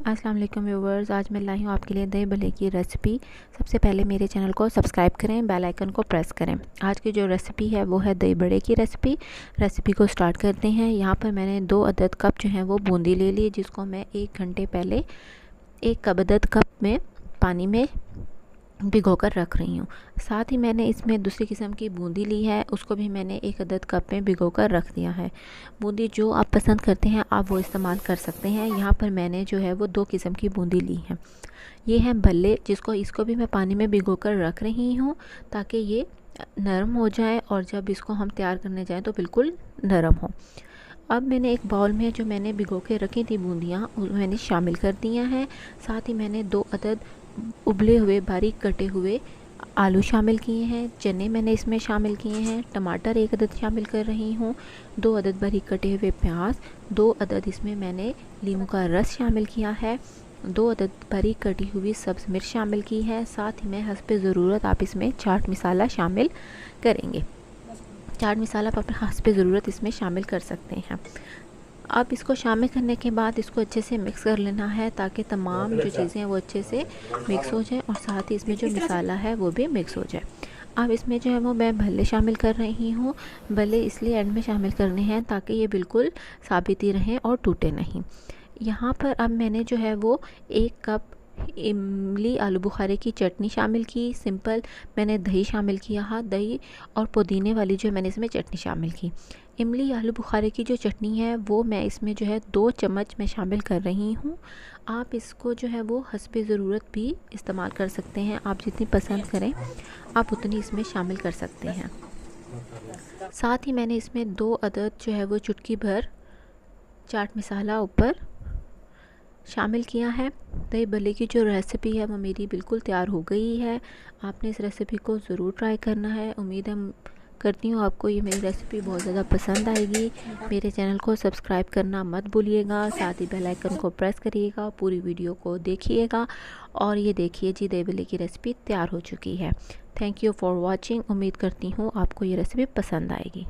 अस्सलाम वालेकुम व्यूवर्स, आज मैं लाई हूँ आपके लिए दही भल्ले की रेसिपी। सबसे पहले मेरे चैनल को सब्सक्राइब करें, बेल आइकन को प्रेस करें। आज की जो रेसिपी है वो है दही बड़े की रेसिपी को स्टार्ट करते हैं। यहाँ पर मैंने 2 अदद कप जो है वो बूंदी ले ली, जिसको मैं 1 घंटे पहले 1 अदद कप में पानी में भिगोकर रख रही हूँ। साथ ही मैंने इसमें दूसरी किस्म की बूंदी ली है, उसको भी मैंने 1 अदद कप में भिगोकर रख दिया है। बूंदी जो आप पसंद करते हैं आप वो इस्तेमाल कर सकते हैं। यहाँ पर मैंने जो है वो 2 किस्म की बूंदी ली है। ये है भल्ले, इसको भी मैं पानी में भिगोकर रख रही हूँ ताकि ये नरम हो जाए और जब इसको हम तैयार करने जाएँ तो बिल्कुल नरम हो। अब मैंने एक बाउल में जो मैंने भिगो के रखी थी बूंदियाँ मैंने शामिल कर दिया है। साथ ही मैंने 2 अदद उबले हुए बारीक कटे हुए आलू शामिल किए हैं। चने मैंने इसमें शामिल किए हैं। टमाटर 1 अदद शामिल कर रही हूँ। 2 अदद बारीक कटे हुए प्याज, 2 अदद इसमें मैंने नींबू का रस शामिल किया है। 2 अदद बारीक कटी हुई सब्ज़ मिर्च शामिल की है। साथ ही में हस्ब ज़रूरत आप इसमें चाट मसाला शामिल करेंगे। चाट मसाला आप अपने हस्ब ज़रूरत इसमें शामिल कर सकते हैं। अब इसको शामिल करने के बाद इसको अच्छे से मिक्स कर लेना है ताकि तमाम जो चीज़ें हैं वो अच्छे से मिक्स हो जाए और साथ ही इसमें जो मसाला है वो भी मिक्स हो जाए। अब इसमें जो है वो मैं भल्ले शामिल कर रही हूँ। भल्ले इसलिए एंड में शामिल करने हैं ताकि ये बिल्कुल साबित ही रहें और टूटे नहीं। यहाँ पर अब मैंने जो है वो 1 कप इमली आलू बुखारे की चटनी शामिल की। सिंपल मैंने दही शामिल किया, हाँ दही और पुदीने वाली जो मैंने इसमें चटनी शामिल की। इमली आलू बुखारे की जो चटनी है वो मैं इसमें जो है 2 चम्मच मैं शामिल कर रही हूँ। आप इसको जो है वो हस्बे ज़रूरत भी इस्तेमाल कर सकते हैं। आप जितनी पसंद करें आप उतनी इसमें शामिल कर सकते हैं। साथ ही मैंने इसमें 2 अदद जो है वो चुटकी भर चाट मसाला ऊपर शामिल किया है। दही भल्ले की जो रेसिपी है वो मेरी बिल्कुल तैयार हो गई है। आपने इस रेसिपी को ज़रूर ट्राई करना है। उम्मीद है करती हूँ आपको ये मेरी रेसिपी बहुत ज़्यादा पसंद आएगी। मेरे चैनल को सब्सक्राइब करना मत भूलिएगा, साथ ही बेल आइकन को प्रेस करिएगा, पूरी वीडियो को देखिएगा। और ये देखिए जी, दही भल्ले की रेसिपी तैयार हो चुकी है। Thank you for watching. उम्मीद करती हूँ आपको ये रेसिपी पसंद आएगी।